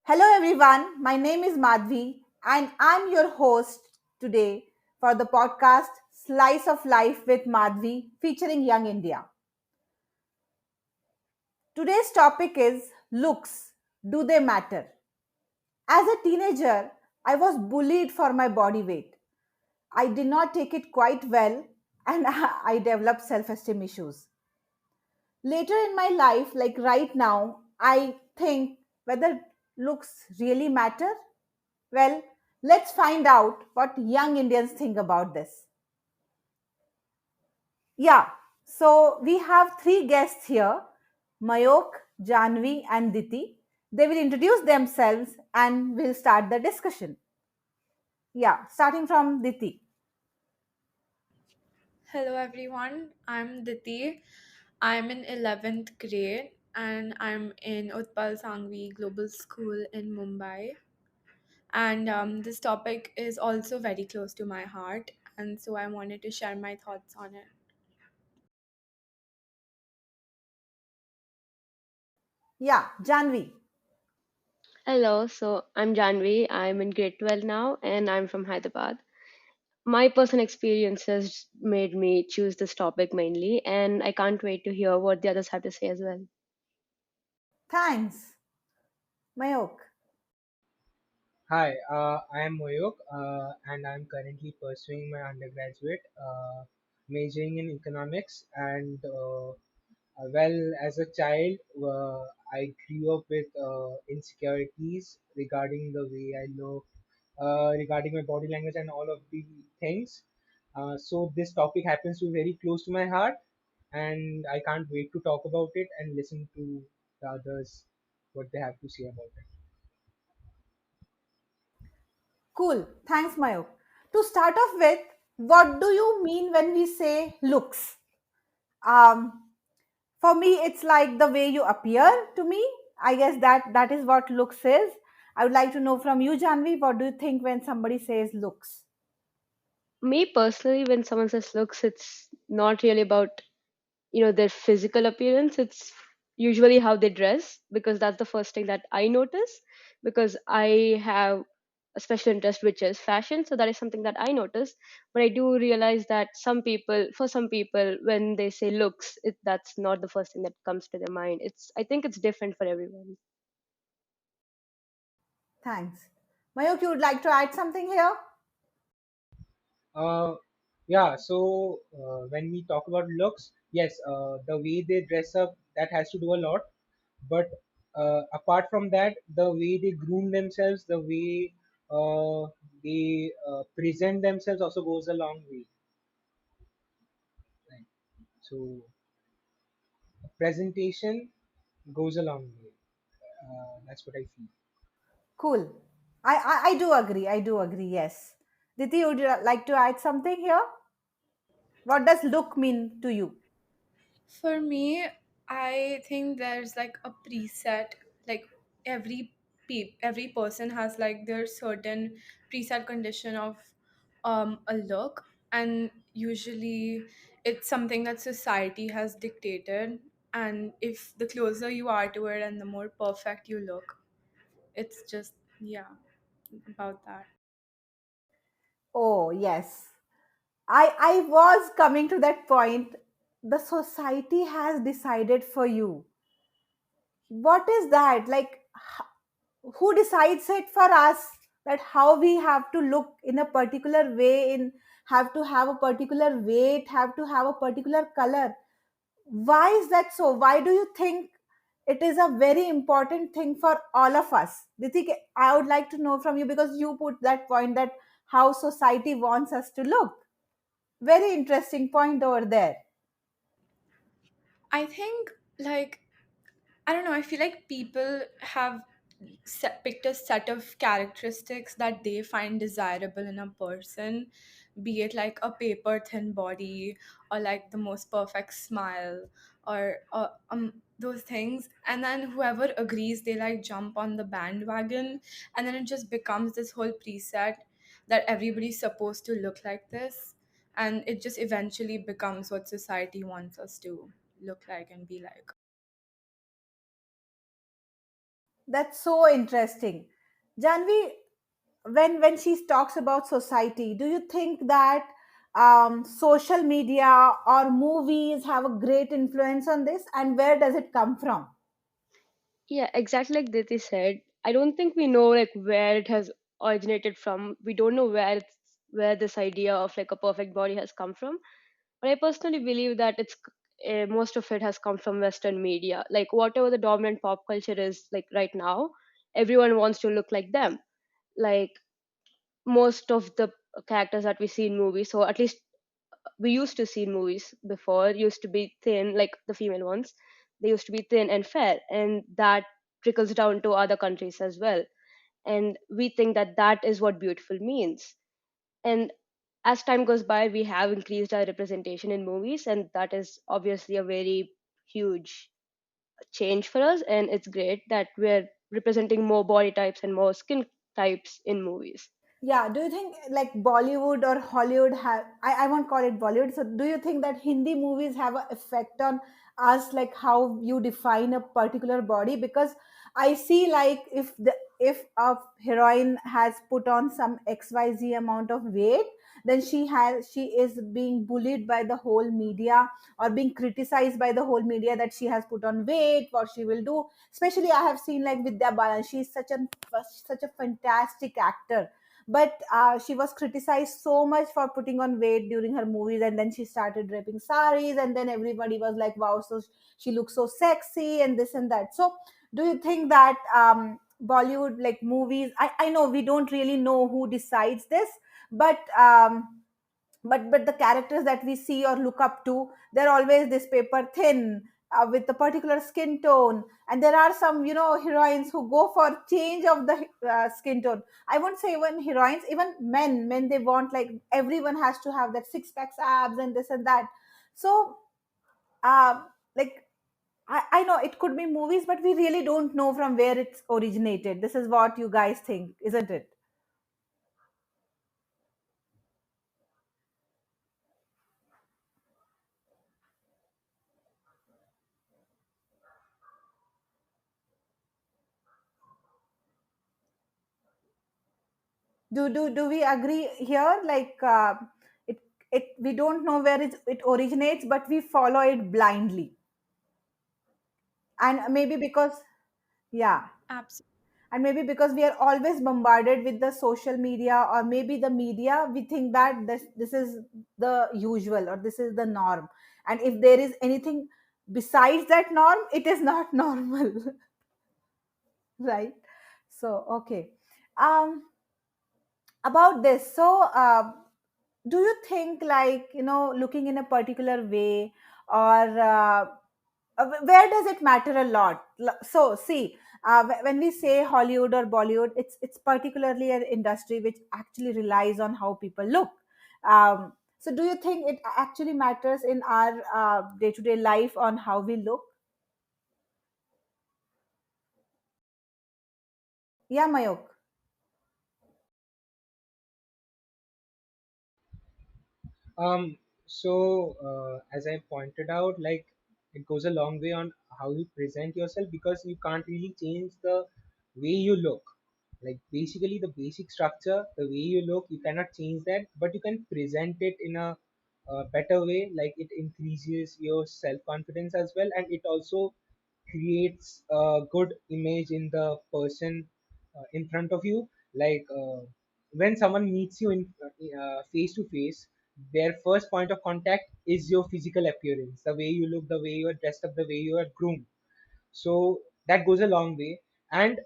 Hello everyone, my name is Madhavi and I'm your host today for the podcast Slice of Life with Madhavi featuring Young India. Today's topic is looks. Do they matter? As a teenager, I was bullied for my body weight. I did not take it quite well and I developed self esteem issues. Later in my life, like right now, I think whether looks really matter. Well, let's find out what young Indians think about this. Yeah, so we have three guests here, Mayok, Janvi, and Diti. They will introduce themselves and we'll start the discussion. Yeah, starting from Diti. Hello everyone, I'm Diti. I'm in 11th grade and I'm in Utpal Sangvi Global School in Mumbai. And this topic is also very close to my heart, and so I wanted to share my thoughts on it. Yeah, Janvi. Hello, so I'm Janvi. I'm in grade 12 now and I'm from Hyderabad. My personal experiences made me choose this topic mainly, and I can't wait to hear what the others have to say as well. Thanks, Mayok. Hi, I am Mayoukh, and I'm currently pursuing my undergraduate, majoring in economics. As a child, I grew up with insecurities regarding the way I look, regarding my body language, and all of the things. So this topic happens to be very close to my heart, and I can't wait to talk about it and listen to the others what they have to say about it. Cool. Thanks, Mayok. To start off with, what do you mean when we say looks? Um, For me, it's like the way you appear to me. I guess that is what looks is. I would like to know from you, Janvi, what do you think when somebody says looks? Me personally, when someone says looks, it's not really about their physical appearance. It's usually how they dress, because that's the first thing that I notice, because I have a special interest which is fashion, so that is something that I notice. But I do realize that for some people when they say looks, that's not the first thing that comes to their mind. I think it's different for everyone. Thanks. Mayuk, you would like to add something here? Uh, yeah, so when we talk about looks, yes, the way they dress up, that has to do a lot. But apart from that, the way they groom themselves, the way they present themselves also goes a long way. Right? So presentation goes a long way. That's what I feel. Cool. I do agree. I do agree. Yes. Diti, would you like to add something here? What does look mean to you? For me, I think there's like a preset, like every person has like their certain preset condition of a look, and usually it's something that society has dictated, and if the closer you are to it and the more perfect you look, it's just, yeah, about that. Oh, yes. I was coming to that point. The society has decided for you. What is that? Like, who decides it for us that how we have to look in a particular way, in have to have a particular weight, have to have a particular color? Why is that so? Why do you think it is a very important thing for all of us? Ritik, I would like to know from you because you put that point that how society wants us to look. Very interesting point over there. I think, like, I don't know, I feel like people have picked a set of characteristics that they find desirable in a person, be it like a paper thin body or like the most perfect smile or those things. And then whoever agrees, they like jump on the bandwagon, and then it just becomes this whole preset that everybody's supposed to look like this. And it just eventually becomes what society wants us to look like and be like. That's so interesting. Janvi, when she talks about society, do you think that social media or movies have a great influence on this, and where does it come from? Yeah, exactly like Diti said. I don't think we know like where it has originated from. We don't know where this idea of like a perfect body has come from. But I personally believe that most of it has come from Western media. Like whatever the dominant pop culture is like right now, everyone wants to look like them. Like most of the characters that we see in movies, so at least we used to see in movies before, used to be thin, like the female ones. They used to be thin and fair, and that trickles down to other countries as well. And we think that that is what beautiful means. And as time goes by, we have increased our representation in movies, and that is obviously a very huge change for us. And it's great that we're representing more body types and more skin types in movies. Yeah, do you think like Bollywood or Hollywood have, I won't call it Bollywood. So do you think that Hindi movies have an effect on us, like how you define a particular body? Because I see like if a heroine has put on some XYZ amount of weight, then she is being bullied by the whole media or being criticized by the whole media that she has put on weight, what she will do. Especially I have seen like Vidya Balan, she's such a fantastic actor, but she was criticized so much for putting on weight during her movies, and then she started draping saris, and then everybody was like, wow, so she looks so sexy and this and that. So do you think that Bollywood like movies, I know we don't really know who decides this, but but the characters that we see or look up to, they're always this paper thin, with a particular skin tone, and there are some, you know, heroines who go for change of the skin tone. I won't say even heroines, even men they want like everyone has to have that six packs abs and this and that. So like I know it could be movies, but we really don't know from where it's originated. This is what you guys think, isn't it? Do we agree here, like it we don't know where it originates, but we follow it blindly, and maybe because, yeah, Absolutely. and maybe because we are always bombarded with the social media or maybe the media, we think that this is the usual or this is the norm, and if there is anything besides that norm, it is not normal. Right? So okay, um about this, so do you think, like, you know, looking in a particular way, or where does it matter a lot? So see, when we say Hollywood or Bollywood, it's particularly an industry which actually relies on how people look. So do you think it actually matters in our day-to-day life on how we look? Yeah, Mayok. Um, as I pointed out, like it goes a long way on how you present yourself, because you can't really change the way you look. Like basically the basic structure, the way you look, you cannot change that, but you can present it in a better way. Like it increases your self confidence as well, and it also creates a good image in the person in front of you. Like when someone meets you in face to face, their first point of contact is your physical appearance, the way you look, the way you are dressed up, the way you are groomed. So that goes a long way. And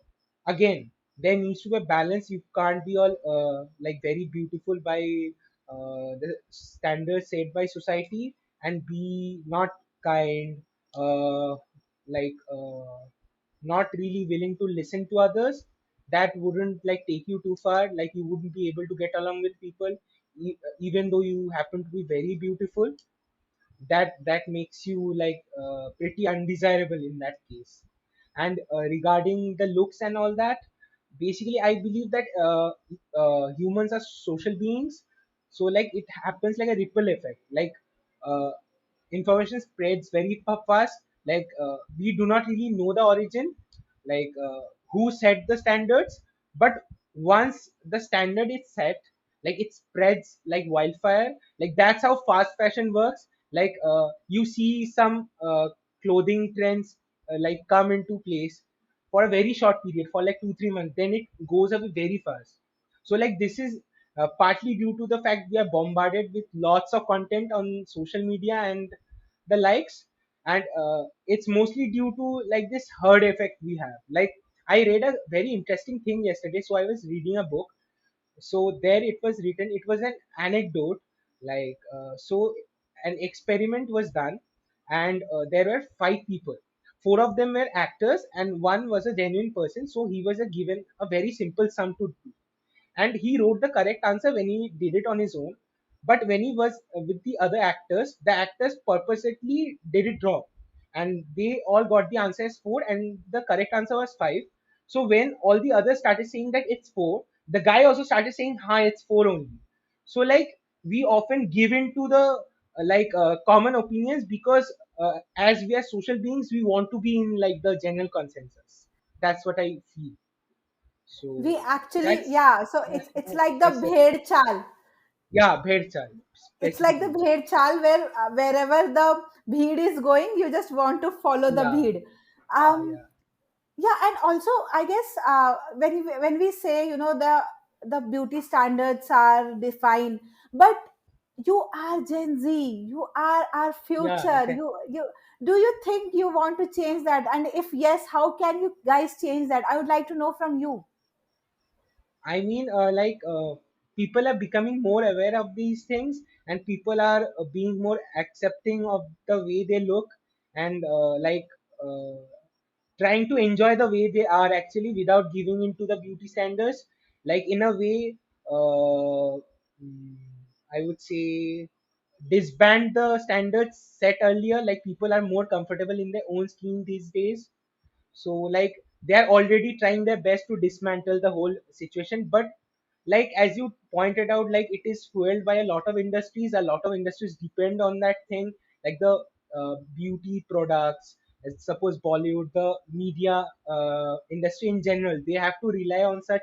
again, there needs to be a balance. You can't be all like very beautiful by the standards set by society, and be not kind, uh, like not really willing to listen to others. That wouldn't like take you too far. Like you wouldn't be able to get along with people, even though you happen to be very beautiful. That makes you like pretty undesirable in that case. And regarding the looks and all that, basically I believe that humans are social beings. So like it happens like a ripple effect. Like uh, information spreads very fast. Like we do not really know the origin. Like who set the standards, but once the standard is set, like it spreads like wildfire. Like that's how fast fashion works. Like you see some clothing trends like come into place for a very short period, for like 2 3 months, then it goes away very fast. So like this is partly due to the fact we are bombarded with lots of content on social media and the likes, and it's mostly due to like this herd effect we have. Like I read a very interesting thing yesterday, so I was reading a book. So there it was written, it was an anecdote, like so an experiment was done, and there were 5 people. Four of them were actors and one was a genuine person, so he was given a very simple sum to do, and he wrote the correct answer when he did it on his own. But when he was with the other actors, the actors purposely did it wrong, and they all got the answer as 4 and the correct answer was 5. So when all the others started saying that it's 4, the guy also started saying hi, it's 4 only. So like we often give in to the common opinions, because as we are social beings, we want to be in like the general consensus. That's what I feel. We So actually, that's yeah, so that's it's my like the perception. bhed chal. Yeah, bhed chal It's like the specifically. bhed chal, where wherever the bheed is going, you just want to follow the Yeah, bheed. yeah. Yeah, and also I guess when we say, the beauty standards are defined, but you are Gen Z, you are our Yeah. future. You Do you think you want to change that? And if yes, how can you guys change that? I would like to know from you. I mean, people are becoming more aware of these things, and people are being more accepting of the way they look, and uh, trying to enjoy the way they are actually, without giving into the beauty standards. Like in a way, uh, mm, I would say disband the standards set earlier. Like people are more comfortable in their own skin these days, so like they are already trying their best to dismantle the whole situation. But like as you pointed out, like it is fueled by a lot of industries. A lot of industries depend on that thing, like the beauty products, suppose Bollywood, the media industry in general, they have to rely on such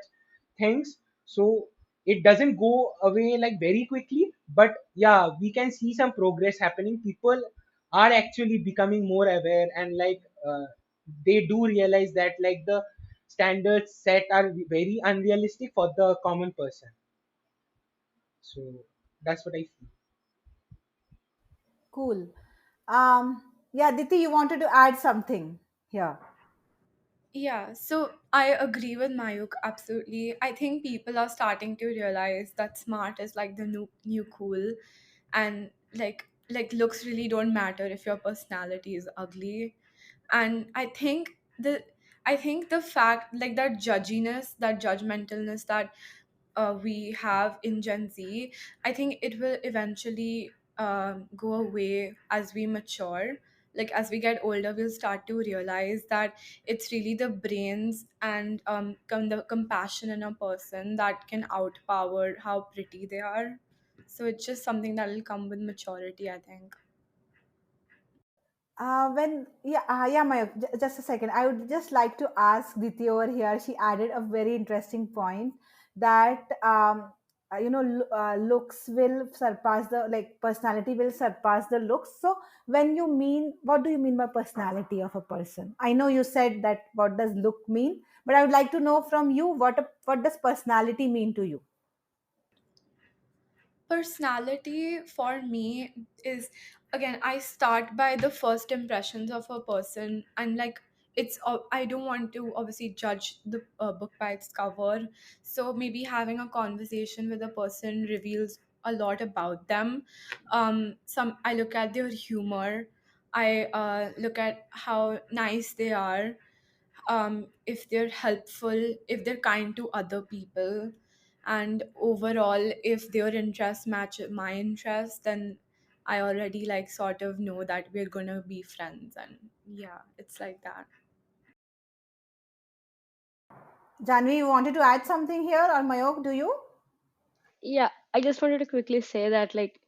things. So it doesn't go away like very quickly, but yeah, we can see some progress happening. People are actually becoming more aware, and they do realize that like the standards set are very unrealistic for the common person. So that's what I feel. Cool. Yeah, Diti, you wanted to add something here. Yeah, so I agree with Mayuk absolutely. I think people are starting to realize that smart is like the new cool, and like looks really don't matter if your personality is ugly. And I think the fact, like, that judginess, that judgmentalness that we have in Gen Z, I think it will eventually go away as we mature. Like as we get older, we'll start to realize that it's really the brains and the compassion in a person that can outpower how pretty they are. So it's just something that will come with maturity, I think. When yeah, yeah, Mayuk, just a second. I would just like to ask Diti over here. She added a very interesting point that looks will surpass the, like, personality will surpass the looks. So when you mean, what do you mean by personality of a person? I know you said that what does look mean, but I would like to know from you, what does personality mean to you? Personality for me is, again, I start by the first impressions of a person, and like I don't want to obviously judge the book by its cover. So maybe having a conversation with a person reveals a lot about them. Some I look at their humor, I look at how nice they are, if they're helpful, if they're kind to other people, and overall, if their interests match my interests, then I already like sort of know that we're gonna be friends. And yeah, it's like that. Janvi, you wanted to add something here, or Mayok, do you? Yeah, I just wanted to quickly say that, like,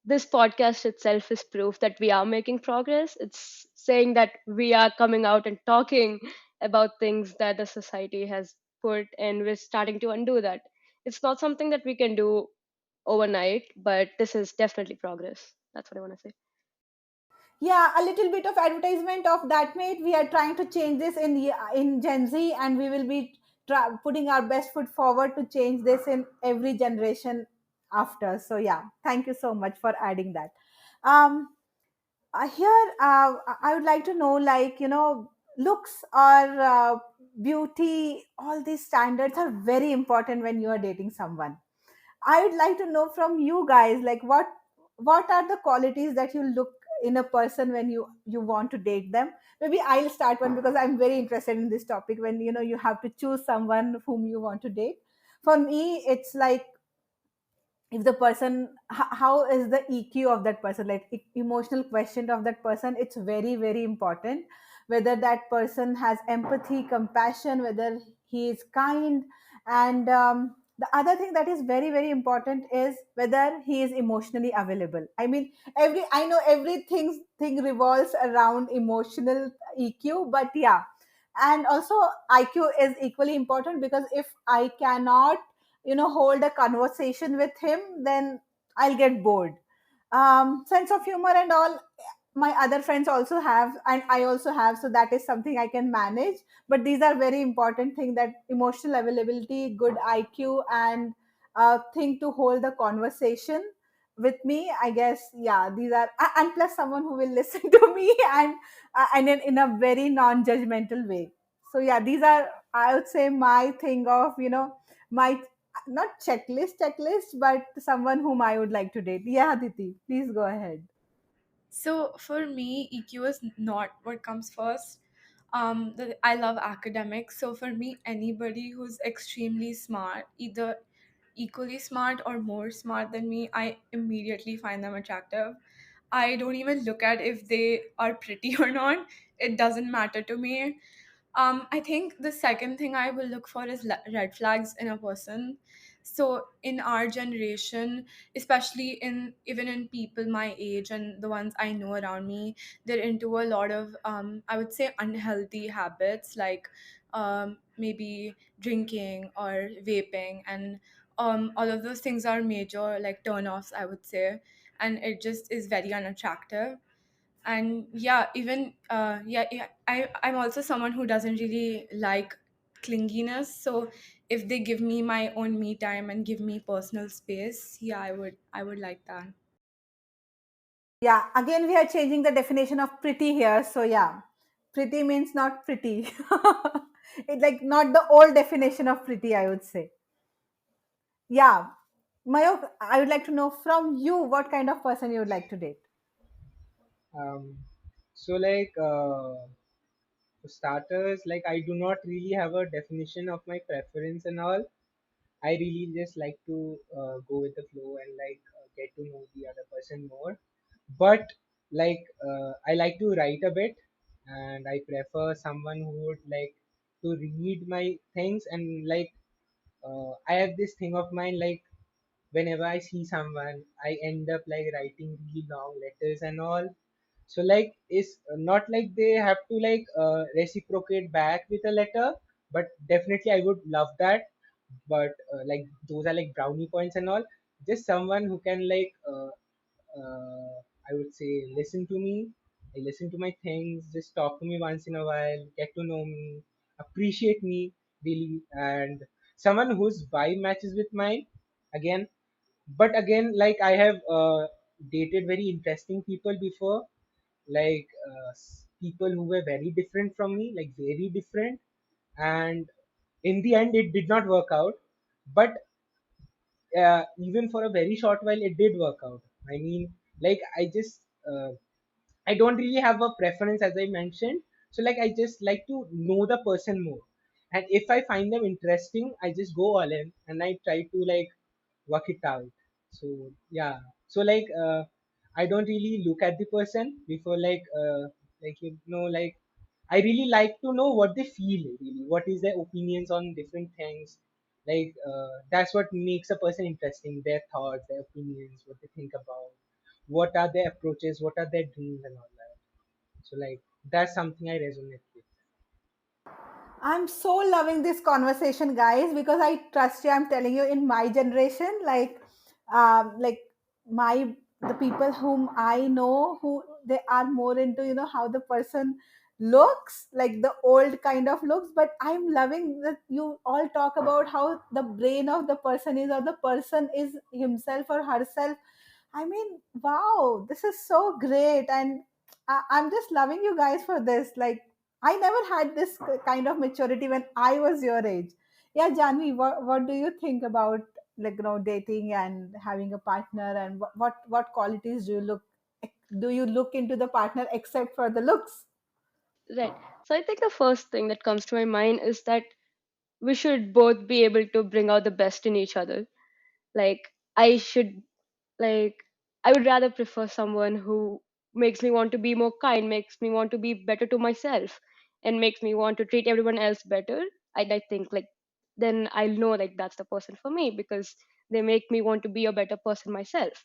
this podcast itself is proof that we are making progress. It's saying that we are coming out and talking about things that the society has put, and we're starting to undo that. It's not something that we can do overnight, but this is definitely progress. That's what I want to say. Yeah, a little bit of advertisement of that, mate. We are trying to change this in Gen Z, and we will be putting our best foot forward to change this in every generation after. So yeah, thank you so much for adding that. Um, Here, I would like to know, like, looks or beauty, all these standards are very important when you are dating someone. I would like to know from you guys, like, what are the qualities that you look in a person when you want to date them. Maybe I'll start one because I'm very interested in this topic. When you have to choose someone whom you want to date, for me it's like, if the person, how is the EQ of that person, like emotional quotient of that person, it's very very important. Whether that person has empathy, compassion, whether he is kind. And the other thing that is very very important is whether he is emotionally available. I mean, I know everything thing revolves around emotional EQ, but yeah. And also IQ is equally important, because if I cannot hold a conversation with him, then I'll get bored. Sense of humor and all, my other friends also have, and I also have, so that is something I can manage. But these are very important things, that emotional availability, good IQ, and thing to hold the conversation with me, I guess. Yeah, these are, and plus someone who will listen to me, and in a very non-judgmental way. So yeah, these are, I would say, my thing of, my, not checklist, but someone whom I would like to date. Yeah, Diti, please go ahead. So for me, EQ is not what comes first. I love academics. So for me, anybody who's extremely smart, either equally smart or more smart than me, I immediately find them attractive. I don't even look at if they are pretty or not. It doesn't matter to me. I think the second thing I will look for is red flags in a person. So in our generation, especially in even in people my age and the ones I know around me, they're into a lot of I would say unhealthy habits, like maybe drinking or vaping, and all of those things are major like turn-offs, I would say, and it just is very unattractive. And yeah, even I'm also someone who doesn't really like clinginess. So if they give me my own me time and give me personal space, yeah, I would like that. Yeah, again, we are changing the definition of pretty here. So yeah, pretty means not pretty. It's like not the old definition of pretty, I would say. Yeah. Mayok, I would like to know from you what kind of person you would like to date. Um, so like for starters, like I do not really have a definition of my preference and all. I really just like to go with the flow and like get to know the other person more. But like I like to write a bit, and I prefer someone who would like to read my things. And like I have this thing of mine, like whenever I see someone, I end up like writing really long letters and all. So like it's not like they have to like reciprocate back with a letter, but definitely I would love that. But like those are like brownie points and all. Just someone who can like I would say listen to me, listen to my things, just talk to me once in a while, get to know me, appreciate me really, and someone whose vibe matches with mine. Again, but again, like I have dated very interesting people before, like people who were very different from me, like very different, and in the end it did not work out. But even for a very short while it did work out. I mean, like I just I don't really have a preference, as I mentioned. So like I just like to know the person more, and if I find them interesting, I just go all in and I try to like work it out. So yeah, so like I don't really look at the person before like like I really like to know what they feel, really what is their opinions on different things. Like that's what makes a person interesting, their thoughts, their opinions, what they think about, what are their approaches, what are their dreams and all that. So like that's something I resonate with. I'm so loving this conversation, guys, because I trust you. I'm telling you, in my generation, like my the people whom I know, who they are more into, how the person looks, like the old kind of looks. But I'm loving that you all talk about how the brain of the person is, or the person is himself or herself. I mean, wow, this is so great. And I'm just loving you guys for this. Like, I never had this kind of maturity when I was your age. Yeah, Janvi, what do you think about, dating and having a partner, and what qualities do you look into the partner except for the looks? Right. So I think the first thing that comes to my mind is that we should both be able to bring out the best in each other. Like, I should, like, I would rather prefer someone who makes me want to be more kind, makes me want to be better to myself, and makes me want to treat everyone else better. I think, like, then I'll know, like, that's the person for me, because they make me want to be a better person myself.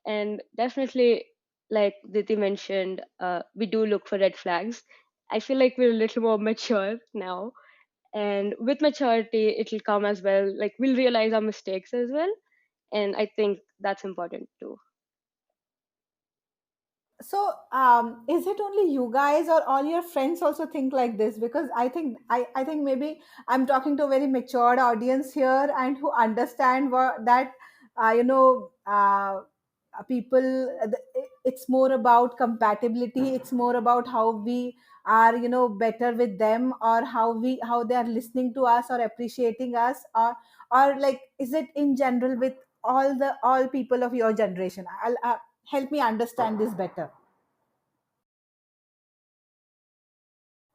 And definitely, like Diti mentioned, we do look for red flags. I feel like we're a little more mature now, and with maturity it'll come as well, like we'll realize our mistakes as well, and I think that's important too. So, is it only you guys, or all your friends also think like this? Because I think maybe I'm talking to a very matured audience here, and who understand that uh, you know uh, people. It's more about compatibility. It's more about how we are, better with them, or how they are listening to us or appreciating us, or like, is it in general with all people of your generation? Help me understand this better.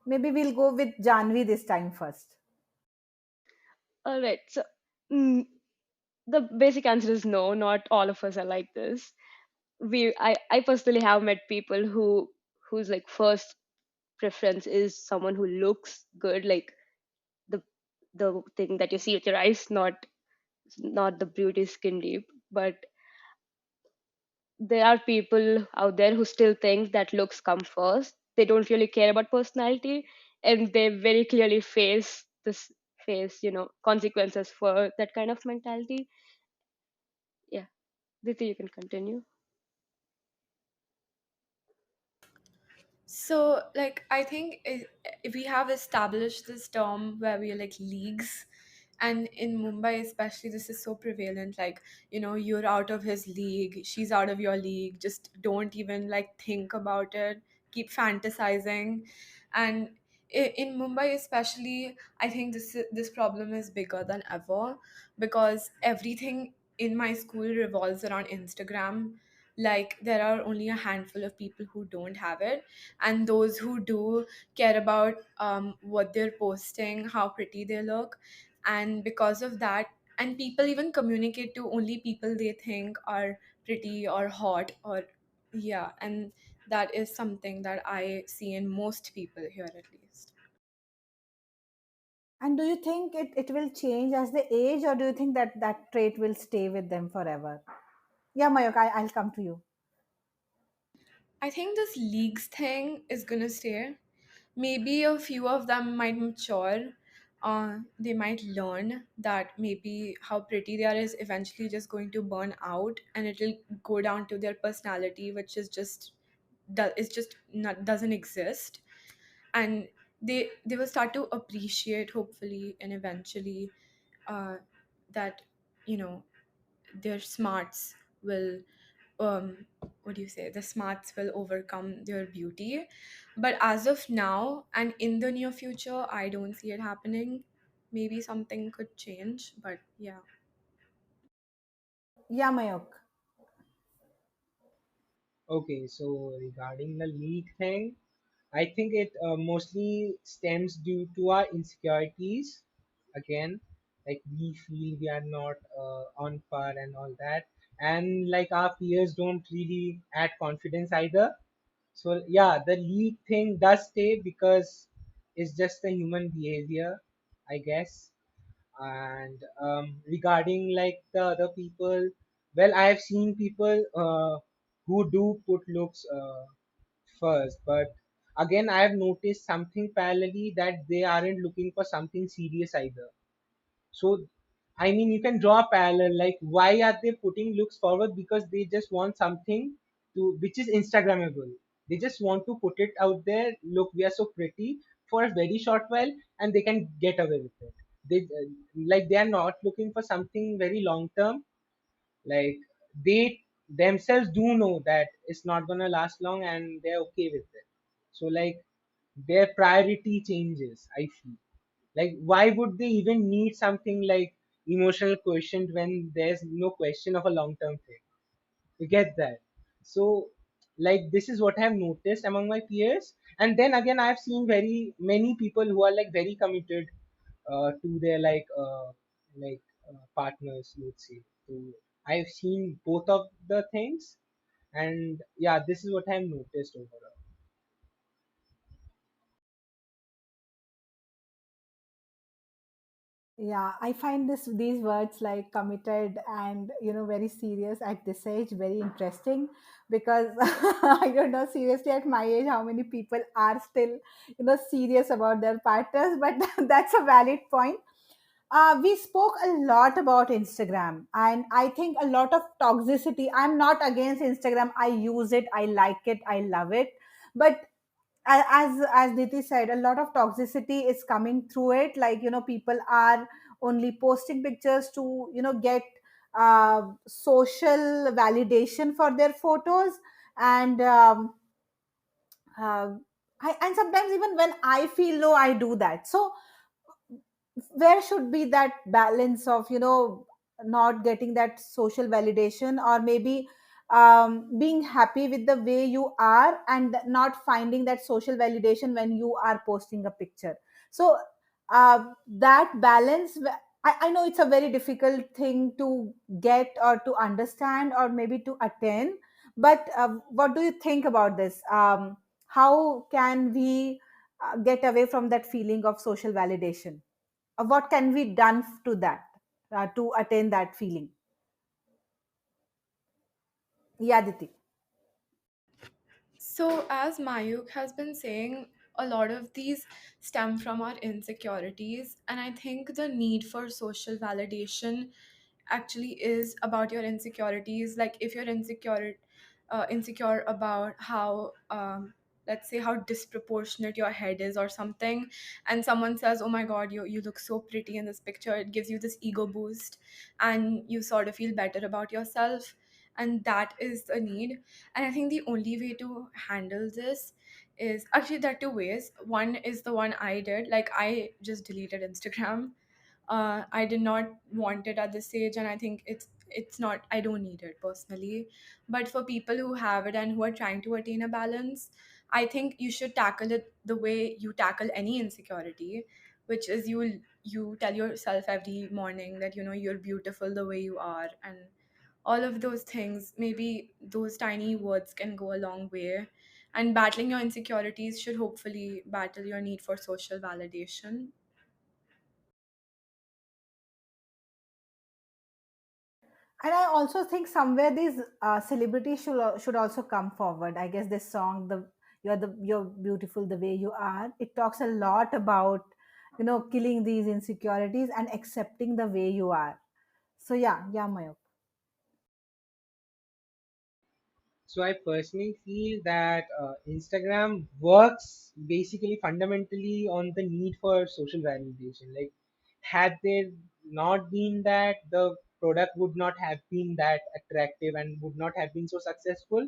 Maybe we'll go with Janvi this time first. All right, so mm, the basic answer is no, not all of us are like this. I personally have met people whose like first preference is someone who looks good, like the the thing that you see with your eyes, not the beauty skin deep. But there are people out there who still think that looks come first. They don't really care about personality, and they very clearly face consequences for that kind of mentality. Yeah, Diti, you can continue. So, like, I think if we have established this term where we are like leagues, and in Mumbai especially, this is so prevalent. Like, you're out of his league, she's out of your league. Just don't even like think about it. Keep fantasizing, and in Mumbai especially, I think this problem is bigger than ever because everything in my school revolves around Instagram. Like, there are only a handful of people who don't have it, and those who do care about what they're posting, how pretty they look. And because of that, and people even communicate to only people they think are pretty or hot, or yeah. And that is something that I see in most people here, at least. And do you think it will change as they age, or do you think that that trait will stay with them forever? Yeah, Mayok, I'll come to you. I think this leagues thing is gonna stay. Maybe a few of them might mature. They might learn that maybe how pretty they are is eventually just going to burn out, and it'll go down to their personality, which is just is just not doesn't exist. And they will start to appreciate, hopefully and eventually, uh, that you know their smarts will, um what do you say, the smarts will overcome their beauty. But as of now and in the near future, I don't see it happening. Maybe something could change, but yeah. Yeah, Mayok. Okay, so regarding the league thing, I think it mostly stems due to our insecurities. Again, like we feel we are not on par and all that, and like our peers don't really add confidence either. So yeah, the league thing does stay because it's just the human behavior, I guess. And regarding like the other people, well, I have seen people who do put looks first, but again I have noticed something parallelly, that they aren't looking for something serious either. So I mean, you can draw a parallel, like why are they putting looks forward? Because they just want something to which is Instagrammable. They just want to put it out there. Look, we are so pretty for a very short while, and they can get away with it. They like they are not looking for something very long term. Like they themselves do know that it's not gonna last long, and they're okay with it. So like their priority changes, I feel. Like, why would they even need something like emotional quotient when there's no question of a long term thing? You get that? So, like, this is what I have noticed among my peers. And then again, I've seen very many people who are like very committed to their like partners, let's say. So, I've seen both of the things, and yeah, this is what I've noticed overall. Yeah, I find these words like committed and very serious at this age very interesting, because I don't know seriously at my age how many people are still serious about their partners, but that's a valid point. We spoke a lot about Instagram, and I think a lot of toxicity. I'm not against Instagram. I use it. I like it. I love it. But as Diti said, a lot of toxicity is coming through it. Like people are only posting pictures to get social validation for their photos, and and sometimes even when I feel low, I do that. So where should be that balance of not getting that social validation, or maybe being happy with the way you are and not finding that social validation when you are posting a picture. So that balance, I know it's a very difficult thing to get or to understand or maybe to attain, but what do you think about this? How can we get away from that feeling of social validation? What can be done to that, to attain that feeling? Yeah, Diti. So, as Mayuk has been saying, a lot of these stem from our insecurities, and I think the need for social validation actually is about your insecurities. Like, if you're insecure about how, let's say, how disproportionate your head is or something, and someone says, "Oh my God, you look so pretty in this picture," it gives you this ego boost, and you sort of feel better about yourself, and that is the need. And I think the only way to handle this is actually there are two ways. One is the one I did. Like I just deleted Instagram. I did not want it at this stage, and I think it's not. I don't need it personally. But for people who have it and who are trying to attain a balance, I think you should tackle it the way you tackle any insecurity, which is you tell yourself every morning that you're beautiful the way you are, and all of those things, maybe those tiny words can go a long way. And battling your insecurities should hopefully battle your need for social validation. And I also think somewhere these celebrities should also come forward. I guess this song, the you're beautiful the way you are, it talks a lot about killing these insecurities and accepting the way you are. So yeah, yeah, Mayo. So I personally feel that Instagram works basically fundamentally on the need for social validation. Like, had there not been that, the product would not have been that attractive and would not have been so successful.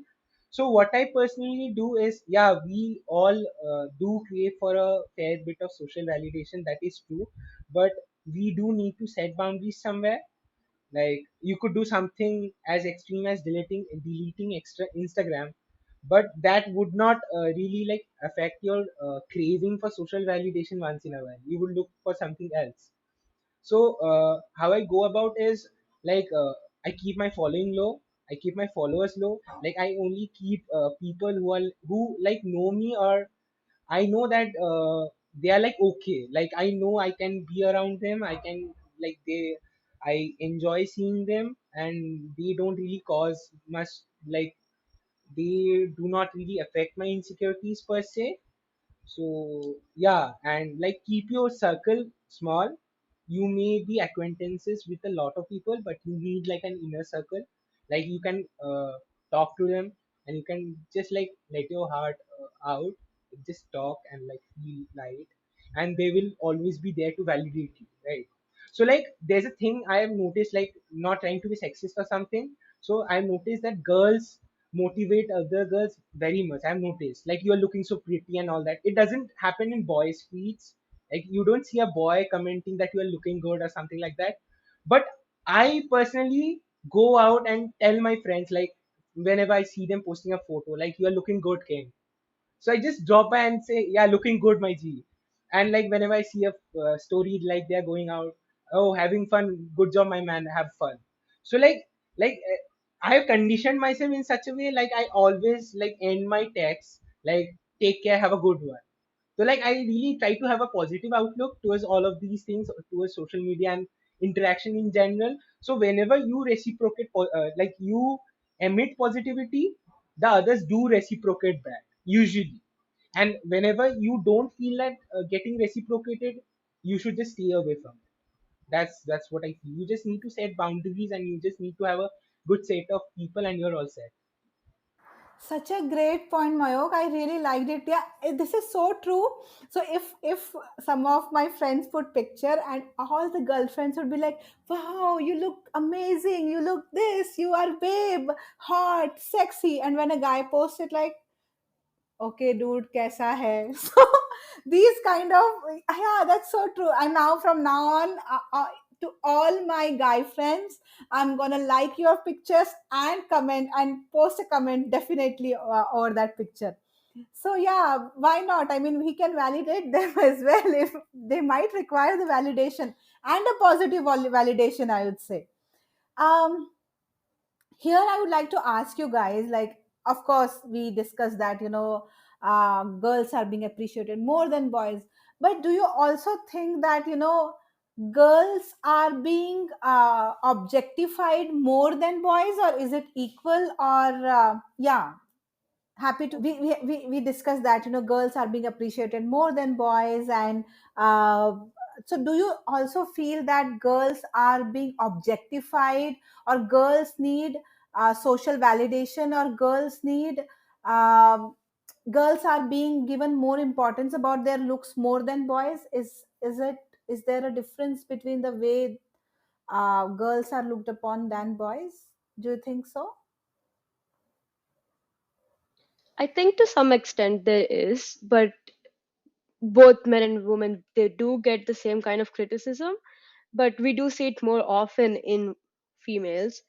So what I personally do is, yeah, we all do crave for a fair bit of social validation. That is true, but we do need to set boundaries somewhere. Like you could do something as extreme as deleting extra Instagram, but that would not really like affect your craving for social validation. Once in a while you will look for something else. So how I go about is, like I keep my following low, I keep my followers low. Like I only keep people who like know me, or I know that they are like okay. Like I know I can be around them. I can like I enjoy seeing them, and they don't really cause much, like they do not really affect my insecurities per se. So yeah, and like keep your circle small. You may be acquaintances with a lot of people, but you need like an inner circle. Like you can talk to them, and you can just like let your heart out, just talk and like feel light, and they will always be there to validate you, right? So like there's a thing I have noticed, like not trying to be sexist or something. So I noticed that girls motivate other girls very much. I've noticed, like you are looking so pretty and all that. It doesn't happen in boys' feeds. Like you don't see a boy commenting that you are looking good or something like that. But I personally go out and tell my friends, like whenever I see them posting a photo, like you are looking good, King. So I just drop by and say, yeah, looking good, my G. And like whenever I see a story like they're going out, oh, having fun, good job, my man, have fun. So I have conditioned myself in such a way, like I always like end my text like take care, have a good one. So like I really try to have a positive outlook towards all of these things, towards social media and interaction in general. So whenever you reciprocate, like you emit positivity, the others do reciprocate back usually. And whenever you don't feel that getting reciprocated, you should just stay away from it. That's what I feel. You just need to set boundaries, and you just need to have a good set of people, and you're all set. Such a great point, Mayok. I really liked it. Yeah, this is so true. So if some of my friends put picture and all the girlfriends would be like, "Wow, you look amazing. You look this. You are babe, hot, sexy." And when a guy posts it like, okay dude kaisa hai so these kind of, yeah, that's so true. And now from now on, to all my guy friends, I'm gonna like your pictures and comment and post a comment definitely over that picture. So yeah, why not? I mean, we can validate them as well if they might require the validation, and a positive validation, I would say. um Here I would like to ask you guys, like, of course we discussed that, girls are being appreciated more than boys, but do you also think that, girls are being objectified more than boys, or is it equal? Or yeah, happy to we discussed that, girls are being appreciated more than boys. And uh, so do you also feel that girls are being objectified, or girls need social validation, or um, girls are being given more importance about their looks more than boys? Is there a difference between the way girls are looked upon than boys? Do you think so? I think to some extent there is, but both men and women, they do get the same kind of criticism, but we do see it more often in females.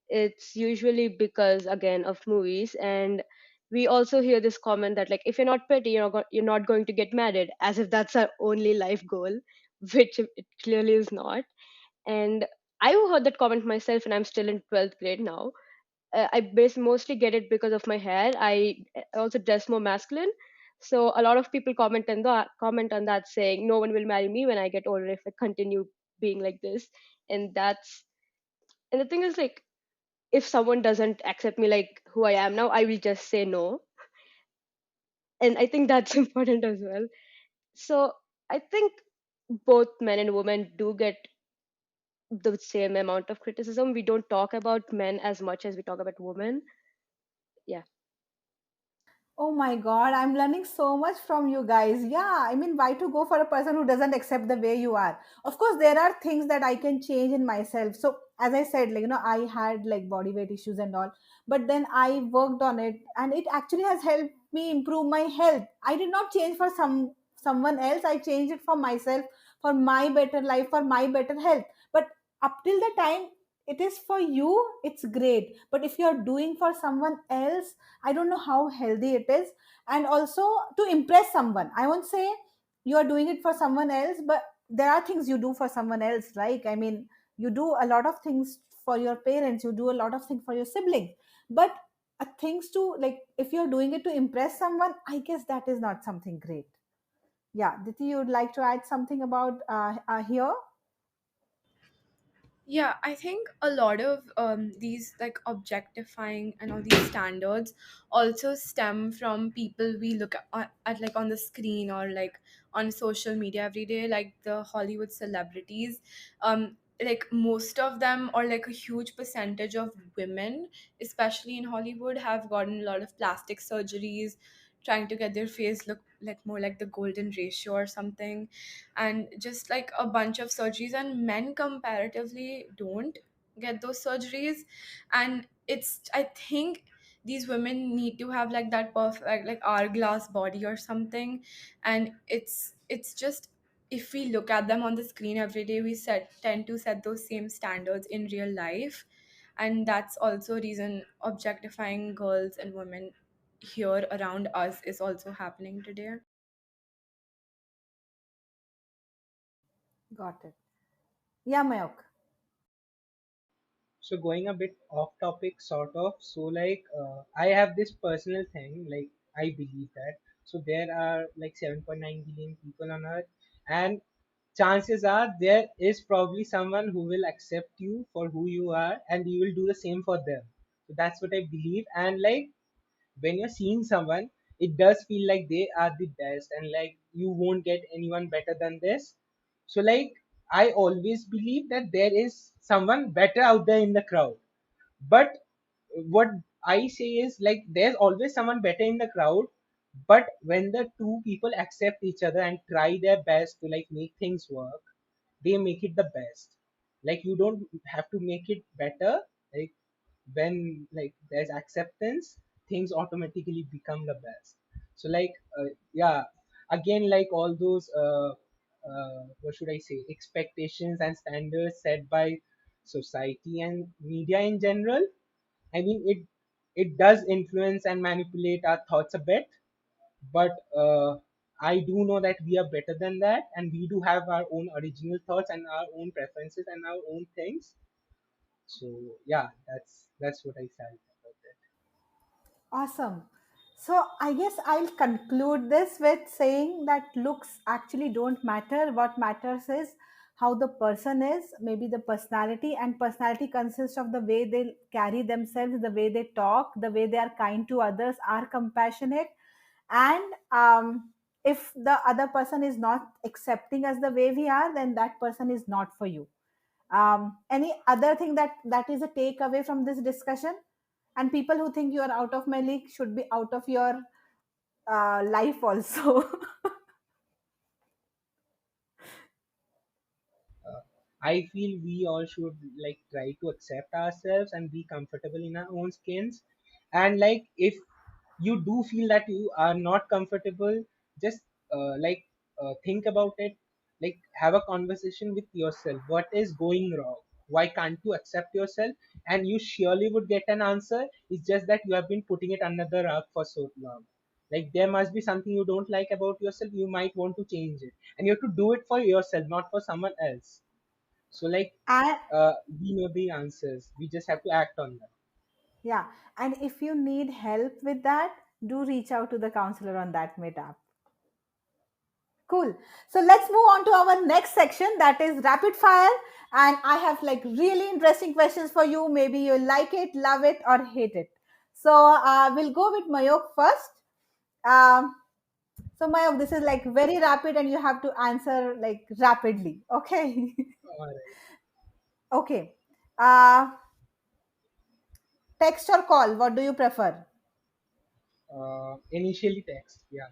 It's usually because again of movies, and we also hear this comment that like if you're not pretty, you're not going to get married, as if that's our only life goal, which it clearly is not. And I heard that comment myself, and I'm still in 12th grade now. Mostly get it because of my hair. I also dress more masculine, so a lot of people comment on that, saying no one will marry me when I get older if I continue being like this. And that's and the thing is, like, if someone doesn't accept me like who I am now, I will just say no. And I think that's important as well. So I think both men and women do get the same amount of criticism. We don't talk about men as much as we talk about women. Yeah. Oh my God, I'm learning so much from you guys. Yeah, I mean, why to go for a person who doesn't accept the way you are? Of course, there are things that I can change in myself. So, as I said, like, I had like body weight issues and all, but then I worked on it, and it actually has helped me improve my health. I did not change for someone else. I changed it for myself, for my better life, for my better health. But up till the time it is for you, it's great. But if you're doing for someone else, I don't know how healthy it is. And also, to impress someone, I won't say you are doing it for someone else, but there are things you do for someone else. Like, I mean, you do a lot of things for your parents, you do a lot of things for your siblings. But things to, like, if you're doing it to impress someone, I guess that is not something great. Yeah, Diti, you would like to add something about here? Yeah, I think a lot of these like objectifying and all these standards also stem from people we look at like on the screen or like on social media every day, like the Hollywood celebrities. Like most of them, or like a huge percentage of women, especially in Hollywood, have gotten a lot of plastic surgeries, trying to get their face look like more like the golden ratio or something, and just like a bunch of surgeries, and men comparatively don't get those surgeries. And it's, I think these women need to have like that perfect like hourglass body or something. And it's just, if we look at them on the screen every day, we tend to set those same standards in real life. And that's also a reason objectifying girls and women here around us is also happening today. Got it. Yeah, Mayok. So going a bit off topic, sort of. So like, I have this personal thing. Like, I believe that. So there are like 7.9 billion people on Earth, and chances are there is probably someone who will accept you for who you are, and you will do the same for them. So that's what I believe. And like, when you're seeing someone, it does feel like they are the best, and like you won't get anyone better than this. So like, I always believe that there is someone better out there in the crowd. But what I say is, like, there's always someone better in the crowd, but when the two people accept each other and try their best to like make things work, they make it the best. Like, you don't have to make it better. Like, when like there's acceptance, things automatically become the best. So like, yeah, again, like all those what should I say, expectations and standards set by society and media in general, I mean, it does influence and manipulate our thoughts a bit. But I do know that we are better than that, and we do have our own original thoughts and our own preferences and our own things. So yeah, that's what I felt about it. Awesome. So I guess I'll conclude this with saying that looks actually don't matter. What matters is how the person is, maybe the personality, and personality consists of the way they carry themselves, the way they talk, the way they are kind to others, are compassionate. And if the other person is not accepting us the way we are, then that person is not for you. Any other thing that is a takeaway from this discussion? And people who think you are out of my league should be out of your life also. uh, I feel we all should like try to accept ourselves and be comfortable in our own skins. And like, if you do feel that you are not comfortable, just like think about it. Like, have a conversation with yourself. What is going wrong? Why can't you accept yourself? And you surely would get an answer. It's just that you have been putting it under the rug for so long. Like, there must be something you don't like about yourself. You might want to change it, and you have to do it for yourself, not for someone else. So like, And we know the answers. We just have to act on them. yeah, and if you need help with that, do reach out to the counselor on that mate app. Cool. So let's move on to our next section, that is rapid fire. And I have like really interesting questions for you. Maybe you like it, love it, or hate it. So we'll go with Mayok first. Um, so Mayok, this is like very rapid, and you have to answer like rapidly. Okay. All right. Okay. Uh, text or call? What do you prefer? Initially text. Yeah,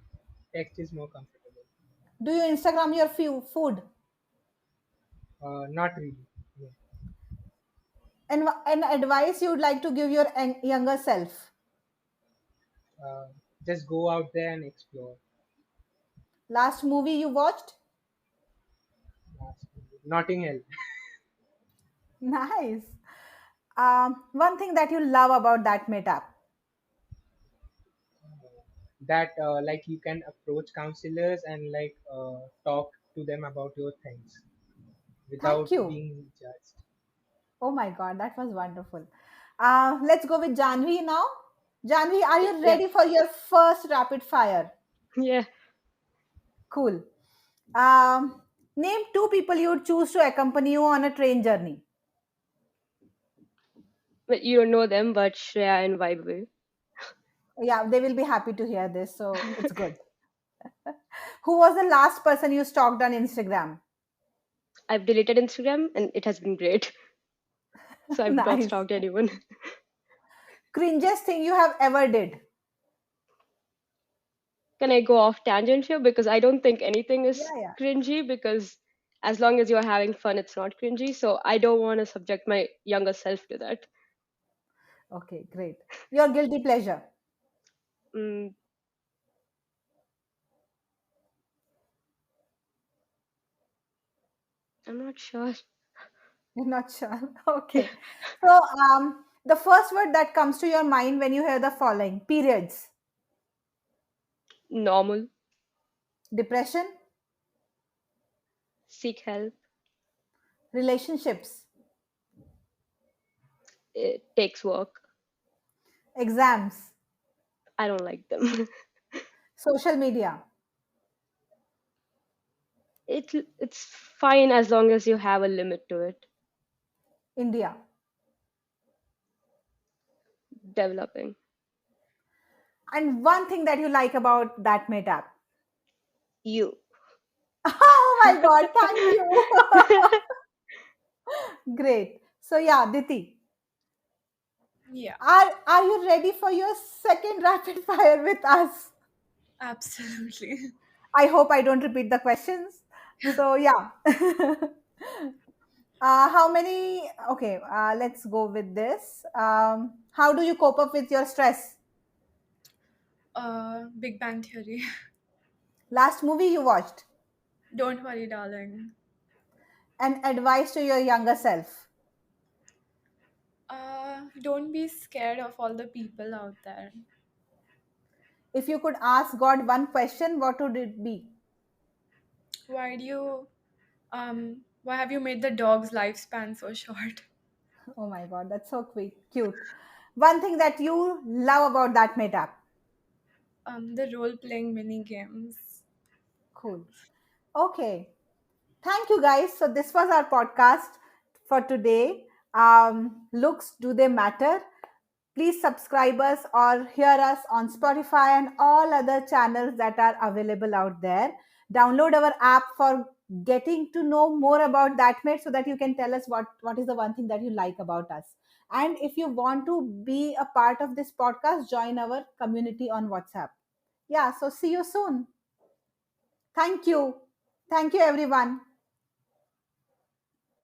text is more comfortable. Do you Instagram your food? Not really. No. And an advice you would like to give your younger self? Uh, just go out there and explore. Last movie you watched? Notting Hill. Nice. One thing that you love about that meetup. That like, you can approach counselors and like talk to them about your things Thank without you. being judged. Oh my God, that was wonderful. Let's go with Janvi now. Janvi, are you Yeah. ready for your first rapid fire? Yeah. Cool. Um, name two people you would choose to accompany you on a train journey. But you don't know them, but Shreya and Vaibhav. Yeah, they will be happy to hear this, so it's good. Who was the last person you stalked on Instagram? I've deleted Instagram and it has been great. So I've not Nice. stalked anyone. Cringiest thing you have ever did? Can I go off tangent here? Because I don't think anything Yeah, is yeah. cringy because as long as you're having fun, it's not cringy. So I don't want to subject my younger self to that. Okay, great. Your guilty pleasure? Mm, I'm not sure. You're not sure. Okay. So, the first word that comes to your mind when you hear the following: periods, Normal. depression, Seek help. relationships, It takes work. exams, I don't like them. social media, It's fine as long as you have a limit to it. India. Developing. And one thing that you like about that mate app? You. Oh my God, thank you. Great. So, yeah, Diti, Yeah, are you ready for your second rapid fire with us? absolutely. I hope I don't repeat the questions. So, yeah. How many? Okay, let's go with this. How do you cope up with your stress? Big Bang Theory. Last movie you watched? Don't worry, darling. And advice to your younger self? Don't be scared of all the people out there. If you could ask God one question, what would it be? Why do you why have you made the dog's lifespan so short? Oh my God, that's so cute. One thing that you love about that meetup. The role playing mini games. Cool. Okay. Thank you guys. So this was our podcast for today. Looks, do they matter? Please subscribe us or hear us on Spotify and all other channels that are available out there. Download our app for getting to know more about ThatMate so that you can tell us what is the one thing that you like about us. And if you want to be a part of this podcast, join our community on WhatsApp. Yeah, so see you soon. Thank you. Thank you, everyone.